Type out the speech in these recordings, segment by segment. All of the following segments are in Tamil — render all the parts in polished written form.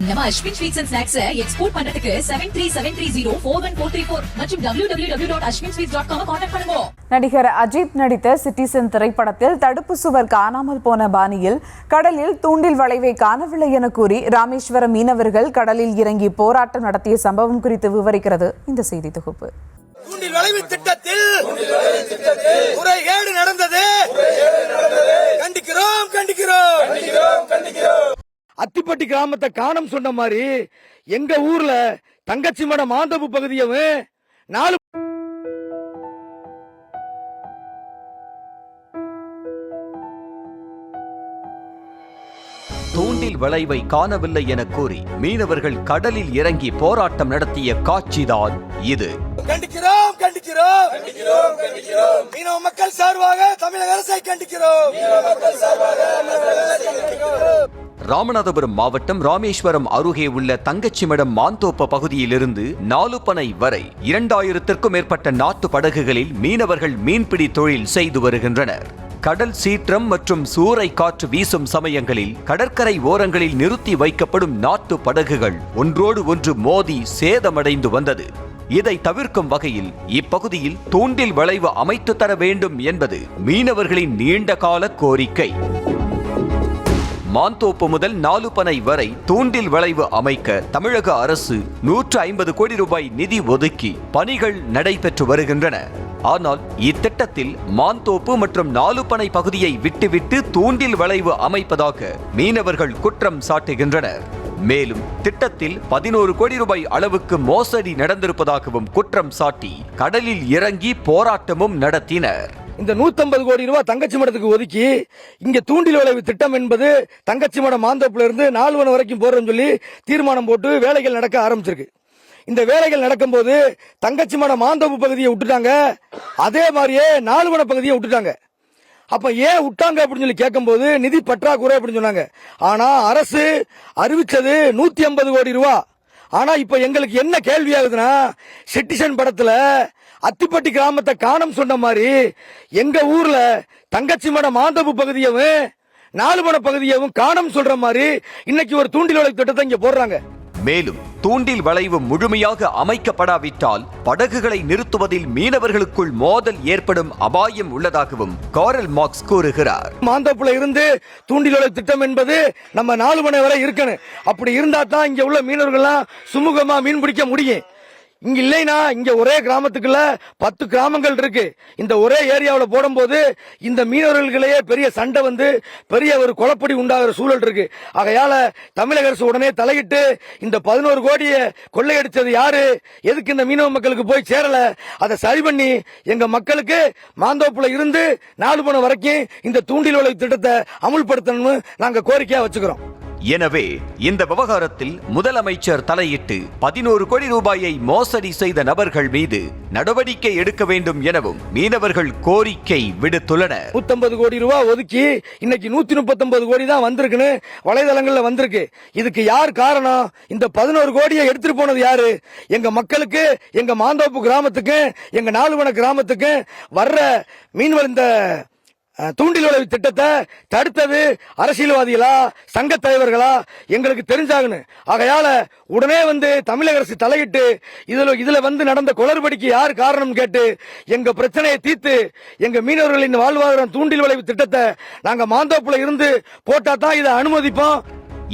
நம்ம Ashwin sweets and snacks export பண்றதுக்கு 7373041434 மற்றும் www.ashwinsweets.com கான்டாக்ட் பண்ணுங்க. நடிகர் அஜித் நடித்த சிட்டிசன் திரைப்படத்தில் தடுப்பு சுவர் காணாமல் போன பாணியில் கடலில் தூண்டில் வளைவை காணவில்லை என கூறி ராமேஸ்வரம் மீனவர்கள் கடலில் இறங்கி போராட்டம் நடத்திய சம்பவம் குறித்து விவரிக்கிறது இந்த செய்தி தொகுப்பு. தூண்டில் வளைவு திட்டத்தில் முறைகேடு நடந்தது. கண்டிக்கிறோம் கண்டிக்கிறோம். அத்திப்பட்டி கிராமத்தை காணம் சொன்ன மாதிரி எங்க ஊர்ல தங்கச்சி மடம் மாந்தப்பு பகுதியவும் 4 தூண்டில் வளைவை காணவில்லை என கூறி மீனவர்கள் கடலில் இறங்கி போராட்டம் நடத்திய காட்சிதான் இது. கண்டிக்கிறோம் கண்டிக்கிறோம். மீனவ மக்கள் சார்பாக தமிழக அரசை கண்டிக்கிறோம். ராமநாதபுரம் மாவட்டம் ராமேஸ்வரம் அருகே உள்ள தங்கச்சிமடம் மாந்தோப்ப பகுதியிலிருந்து நாலுப்பனை வரை 2000த்திற்கும் மேற்பட்ட நாட்டு படகுகளில் மீனவர்கள் மீன்பிடி தொழில் செய்து வருகின்றனர். கடல் சீற்றம் மற்றும் சூறை காற்று வீசும் சமயங்களில் கடற்கரை ஓரங்களில் நிறுத்தி வைக்கப்படும் நாட்டு படகுகள் ஒன்றோடு ஒன்று மோதி சேதமடைந்து வந்தது. இதை தவிர்க்கும் வகையில் இப்பகுதியில் தூண்டில் வளைவு அமைத்து தர வேண்டும் என்பது மீனவர்களின் நீண்டகால கோரிக்கை. மாந்தோப்பு முதல் நாலுப்பனை வரை தூண்டில் வளைவு அமைக்க தமிழக அரசு 150 கோடி ரூபாய் நிதி ஒதுக்கி பணிகள் நடைபெற்று வருகின்றன. ஆனால் இத்திட்டத்தில் மாந்தோப்பு மற்றும் நாலுப்பனை பகுதியை விட்டுவிட்டு தூண்டில் வளைவு அமைப்பதாக மீனவர்கள் குற்றம் சாட்டுகின்றனர். மேலும் திட்டத்தில் 11 கோடி ரூபாய் அளவுக்கு மோசடி நடந்திருப்பதாகவும் குற்றம் சாட்டி கடலில் இறங்கி போராட்டமும் நடத்தினர். இந்த 150 கோடி ரூபாய் தங்கச்சி மடத்துக்கு ஒதுக்கி இங்க தூண்டில் வளைவு திட்டம் என்பது தங்கச்சி மடம் மாந்தோப்புல இருந்து நாலுவன வரைக்கும் போறோம்னு சொல்லி தீர்மானம் போட்டு வேலைகள் நடக்க ஆரம்பிச்சிருக்கு. இந்த வேலைகள் நடக்கும் போது தங்கச்சி மடம் மாந்தோப்பு பகுதியை விட்டுட்டாங்க, அதே மாதிரியே நாலுவன பகுதியை விட்டுட்டாங்க. அப்ப ஏன் விட்டாங்க அப்படின்னு சொல்லி கேட்கும் போது நிதி பற்றாக்குறை அப்படின்னு சொன்னாங்க. ஆனா அரசு அறிவிச்சது 150 கோடி ரூபாய். ஆனா இப்ப எங்களுக்கு என்ன கேள்வி ஆகுதுன்னா, சிட்டிசன் படத்துல அத்திப்பட்டி கிராமத்தை காணம் சொன்ன மாதிரி எங்க ஊர்ல தங்கச்சி மடம் மாந்தப்பு பகுதியவும் நாலுமண பகுதியவும் காணம் சொல்ற மாதிரி இன்னைக்கு ஒரு தூண்டில் வளைவு திட்டத்தை இங்க போடுறாங்க. மேலும் தூண்டில் வளைவு முழுமையாக அமைக்கப்படாவிட்டால் படகுகளை நிறுத்துவதில் மீனவர்களுக்குள் மோதல் ஏற்படும் அபாயம் உள்ளதாகவும் காரல் மார்க்ஸ் கூறுகிறார். மாந்தோப்புல இருந்து தூண்டில் வளைவு திட்டம் என்பது நம்ம 4 மணி வரை இருக்கணும். அப்படி இருந்தா தான் இங்க உள்ள மீனவர்கள்லாம் சுமூகமா மீன் பிடிக்க முடியும். இங்க இல்லைனா இங்க ஒரே கிராமத்துக்குள்ள 10 கிராமங்கள் இருக்கு. இந்த ஒரே ஏரியாவில் போடும்போது இந்த மீனவர்களுக்கே பெரிய சண்டை வந்து பெரிய ஒரு குழப்படி உண்டாகிற சூழல் இருக்கு. ஆகையால தமிழக அரசு உடனே தலையிட்டு இந்த 11 கோடியை கொள்ளையடிச்சது யாரு, எதுக்கு இந்த மீனவ மக்களுக்கு போய் சேரல, அதை சரி பண்ணி எங்க மக்களுக்கு மாந்தோப்புல இருந்து நாலுபண வரைக்கும் இந்த தூண்டில் வளைவு திட்டத்தை அமுல்படுத்தணும்னு நாங்க கோரிக்கையா வச்சுக்கிறோம். எனவே இந்த விவகாரத்தில் முதலமைச்சர் தலையிட்டு 11 கோடி ரூபாயை மோசடி செய்த நபர்கள் மீது நடவடிக்கை எடுக்க வேண்டும் எனவும் மீனவர்கள் கோரிக்கை விடுத்துள்ளனர். 150 கோடி ரூபாய் ஒதுக்கி இன்னைக்கு 139 கோடி தான் வந்திருக்குன்னு வலைதளங்கள்ல வந்திருக்கு. இதுக்கு யார் காரணம்? இந்த 11 கோடியை எடுத்துட்டு போனது யாரு? எங்க மக்களுக்கு, எங்க மாந்தோப்பு கிராமத்துக்கு, எங்க நாலுவன கிராமத்துக்கு வர்ற மீன்வள இந்த தூண்டில் வளைவு திட்டத்தை தடுத்தது அரசியல்வாதிகளா, சங்க தலைவர்களா எங்களுக்கு தெரிஞ்சாகணும். ஆகையால உடனே வந்து தமிழக அரசு தலையிட்டு இதுல வந்து நடந்த குளறுபடிக்கு யார் காரணம் கேட்டு எங்க பிரச்சனையை தீர்த்து எங்க மீனவர்களின் வாழ்வாதாரம் தூண்டில் வளைவு திட்டத்தை நாங்க மாந்தோப்புல இருந்து போட்டா தான் இதை அனுமதிப்போம்.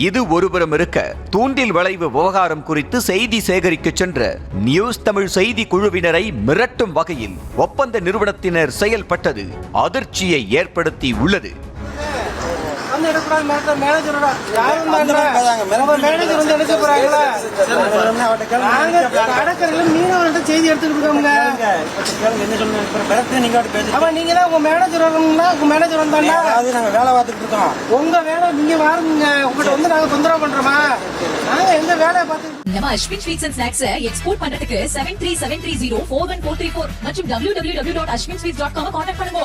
இது ஒருபுறம் இருக்க, தூண்டில் வளைவு விவகாரம் குறித்து செய்தி சேகரிக்க சென்ற நியூஸ் தமிழ் செய்தி குழுவினரை மிரட்டும் வகையில் ஒப்பந்த நிறுவனத்தினர் செயல்பட்டது அதிர்ச்சியை ஏற்படுத்தி உள்ளது. செய்தி எடுத்துட்டு நீங்க தான் உங்க மேனேஜர் உங்க மேனேஜர் வந்தாங்க. நாங்க வேலை பார்த்துட்டு இருக்கோம். உங்க வேலை நீங்க வாருங்க. உங்ககிட்ட வந்து நாங்க தொந்தரவு பண்றோமா? நாங்க எங்க வேலையை பார்த்து நம்ம Ashwin sweets and snacks export பண்றதுக்கு 7373041434 மற்றும் www.ashwinsweets.com கான்டாக்ட் பண்ணுங்க.